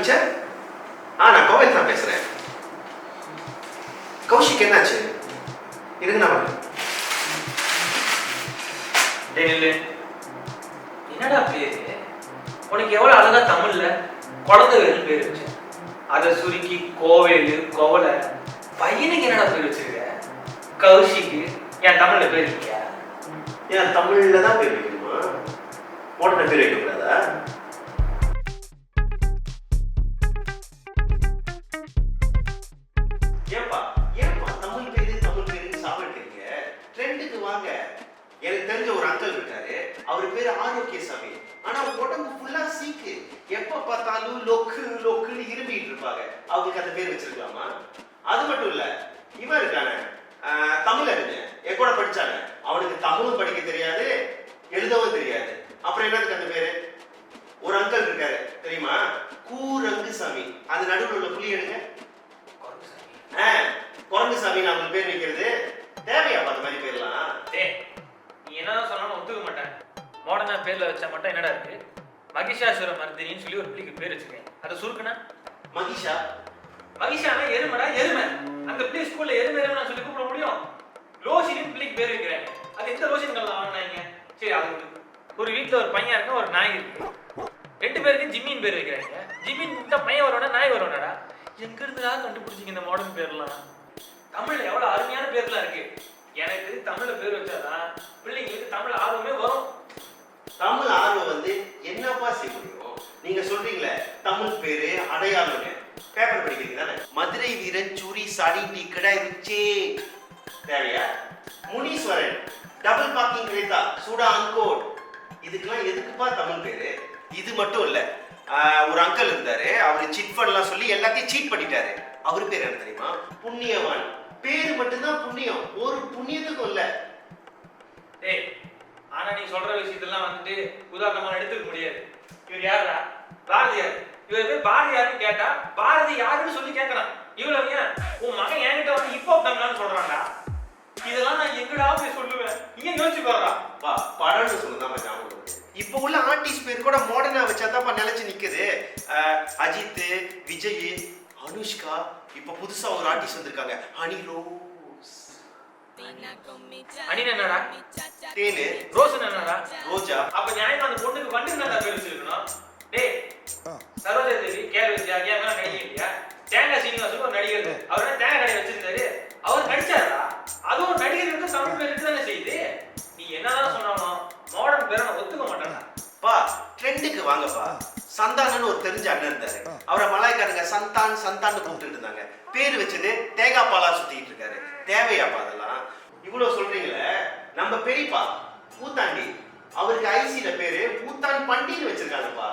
Teacher? நான் கோவிந்த் தான் பேசுறேன். கௌஷிக் என்னாச்சு? இருங்க நான் வரேன். என்னடா பேரு? உனக்கு எவ்வளவு அழகா தமிழ்ல குழந்தைவேல் பேர் வச்சு, அதை சுருக்கி கோவேலு கோவலை. பையனுக்கு என்னடா பேர் வச்சிருக்க? கௌஷிக்கு. என் தமிழ்ல பேர் இல்லையா? ஏன் தமிழ்ல தான் பேர் வைக்கணுமா? போட்ட பேர் வைக்கக்கூடாதா? ஏப்பா தமிழ் பேரு சாப்பிட்டுருக்கீங்க. ட்ரெண்டுக்கு வாங்க. எனக்கு தெரிஞ்ச ஒரு அங்கிள் இருக்காரு, அவர் பேரு ஆரோக்கியசாமி. ஆனா உடம்பு ஃபுல்லா சீக்கு. எப்ப பார்த்தாலும் லொக்குன்னு இரும்பிட்டு இருப்பாங்க. அவங்களுக்கு அந்த பேர் வச்சிருக்கலாமா? அது மட்டும் இல்ல, இவன் இருக்கானே தமிழ் அறிஞர், என் கூட படிச்சாங்க. அவனுக்கு தமிழும் படிக்க தெரியாது, எழுதவும் தெரியாது. அப்புறம் என்னதுக்கு அந்த பேரு? ஒரு அங்கிள் இருக்காரு தெரியுமா, கூரங்குசாமி. அது நடுவில் உள்ள புள்ளி எடுங்க. குரங்குசாமி அவங்களுக்கு பேர் வைக்கிறது தேவையா? அந்த மாதிரி பேர்லாம் நீ என்னதான் சொன்னாலும் ஒத்துக்க மாட்டேன். மாடர்னா பேர்ல வச்சா மட்டும் என்னடா இருக்கு? மகிஷாசுர மர்தினின்னு சொல்லி ஒரு பிள்ளைக்கு பேர் வச்சிருக்கேன். அதை சுருக்குனா மகிஷானா எருமடா, எருமை. அந்த பிள்ளை ஸ்கூல்ல எருமை நான் சொல்லி கூப்பிட முடியும்? லோஷினின் பிள்ளைக்கு பேர் வைக்கிறேன். அது எந்த லோஷின்கள் வாங்கினாங்க? சரி, அது ஒரு வீட்டுல ஒரு பையன் இருக்கு, ஒரு நாய் இருக்கு. 2 பேருக்கு ஜிம்மின் பேர் வைக்கிறாங்க. ஜிம்மின் கூப்பிட்டா பையன் வருவானா நாய் வருவானடா? எங்க இருந்துடா கண்டுபிடிச்சிங்க இந்த மாடர்ன் பேர்லாம்? தமிழ்ல எவ்வளவு அருமையான பேர்லாம் இருக்கு. எனக்கு தமிழ்ல பேர் வச்சாதான் பிள்ளைங்களுக்கு தமிழ் ஆர்வமே வரும். தமிழ் ஆர்வம் என்னப்பா செய்ய முடியும்? நீங்க சொல்றீங்களே தமிழ் பேரு அடையாளம், பேப்பர் படிக்கிறீங்க தானே? மதுரை வீரன் சூரி சாடி டீ கடை ருச்சே தேவையா? முனீஸ்வரன் டபுள் பார்க்கிங் கிரேட்டா சூடா அன்கோட். இதுக்கெல்லாம் எதுக்குப்பா தமிழ் பேரு? இது மட்டும் இல்ல, ஒரு அங்கிள் இருந்தாரு, அவரு சிட் ஃபண்ட்லாம் சொல்லி எல்லாத்தையும் சீட் பண்ணிட்டாரு. அவரு பேர் என்ன தெரியுமா? புண்ணியவான். பேரு மட்டும்தான் புண்ணியம், ஒரு புண்ணியத்துக்கும் இல்ல. ஆனா நீ சொல்ற விஷயத்தெல்லாம் உதாரணமா எடுத்துக்க முடியாது. இவர் யாரா? பாரதியார். இவர் பேர் பாரதியார்னு கேட்டா பாரதி யாருன்னு சொல்லி கேட்கலாம். இவ்வளவு ஏன் உன் மகன் என்கிட்ட இப்போ தமிழ்னு சொல்றான்டா. இதெல்லாம் நான் எங்கடா போய் சொல்லுவேன்? நீங்க யோசிச்சு பாருடா. படம்னு சொல்லுதான் ஞாபகம். இப்போ உள்ள ஆர்டிஸ்ட் பேர் கூட மாடர்னா வச்சாதான் நிலைச்சு நிக்குது. அஜித், விஜய், அனுஷ்கா. இப்ப புதுசா ஒரு ஆர்டிஸ்ட் வந்திருக்காங்க, ஹனி ரோஸ். ஹனி என்னடா? தேனு. ரோஸ் என்னடா? ரோஜா. அப்ப நியாயமா அந்த பொண்ணுக்கு வண்டு என்னடா பேர் வச்சிருக்கணும்? டேய், சரோஜா தேவி கேர் வச்சியா? கேமரா நடிகை இல்லையா? தேங்காய் சீனிவாசன் ஒரு நடிகர், அவர் என்ன தேங்காய் கடை வச்சிருந்தாரு, அவர் நடிச்சாரா? அது ஒரு நடிகருக்கு தமிழ் பேர் இருக்குதானே செய்யுது. நீ என்னதான் சொன்னாலும் மாடர்ன் பேரை நான் ஒத்துக்க மாட்டேன். ட்ரெண்டுக்கு வாங்கப்பா. சந்தானன்னு ஒரு தெரிஞ்ச அண்ணன் இருந்தாரு, அவரை மலாய்க்காரங்க சந்தான்னு கூப்பிட்டு இருந்தாங்க. பேரு வச்சது தேங்காய் பாலா சுத்திட்டு இருக்காரு. தேவையாப்பா அதெல்லாம்? இவ்வளவு சொல்றீங்களே, நம்ம பெரியப்பா பூத்தாண்டி, அவருக்கு ஐசில பேரு பூத்தான் பண்டின்னு வச்சிருக்காங்கப்பா.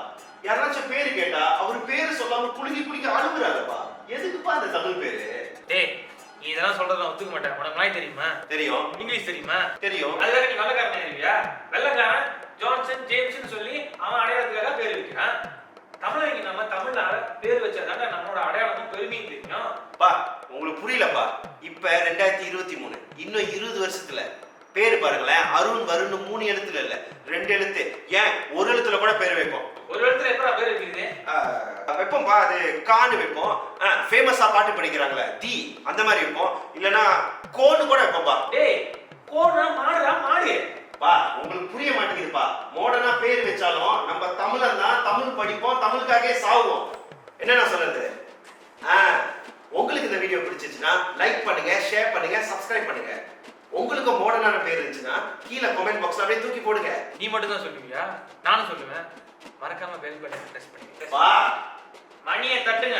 யாராச்சும் பேரு கேட்டா அவரு பேரு சொல்லாம குலுங்கி அழுகுறாங்கப்பா. எதுக்குப்பா அந்த தமிழ் பேரு? டேய், நீ இதெல்லாம் சொல்றத நான் ஒத்துக்க மாட்டேன். உனக்கு நாய் தெரியுமா? தெரியும். இங்கிலீஷ் தெரியுமா? தெரியும். அதுக்காக நீ வெள்ளக்காரன் ஆயிருவியா? வெள்ளக்காரன் ஜான்சன் ஜேம்ஸ்னு சொல்லி அவன் அடையாளத்துக்காக பேர் வைக்கிறான். தமிழருக்கு நம்ம தமிழ்ல பேர் வச்சாதாங்க நம்மளோட அடையாளமும் பெருமையும் தெரியும். உங்களுக்கு புரியலப்பா. இப்ப 2023, இன்னும் 20 வருஷத்துல பேரு பாருங்களேன், அருண் வருண் 3 எழுத்துல இல்ல 2 எழுத்து, ஏன் 1 எழுத்துல கூட பேர் வைப்போம். ஒரு எழுத்துல எப்படா பேர் வைக்கிறது? வைப்போம்பா. அது கான்னு வைப்போம். ஃபேமஸா பாட்டு படிக்கிறாங்களே தி, அந்த மாதிரி வைப்போம். இல்லனா கோன்னு கூட வைப்போம்பா. டேய், கோன்னா மாடுடா, மாடு. உங்களுக்கு புரிய மாட்டேங்குதுப்பா. மாடர்னா பேர் வச்சாலும் நம்ம தமிழன் தான், தமிழ் படிப்போம், தமிழுக்காகவே சாவுவோம். என்ன நான் சொல்றது? உங்களுக்கு இந்த வீடியோ பிடிச்சிச்சுன்னா லைக் பண்ணுங்க, ஷேர் பண்ணுங்க, சப்ஸ்கிரைப் பண்ணுங்க. உங்களுக்கு மாடர்னான பேர் இருந்துச்சுன்னா கீழே கமெண்ட் பாக்ஸ்ல அப்படியே தூக்கி போடுங்க. நீ மட்டும் தான் சொல்லுவியா? நானும் சொல்லுவேன். மறக்காம பெல் பட்டனை பிரஸ் பண்ணுங்க. மணியை தட்டுங்க.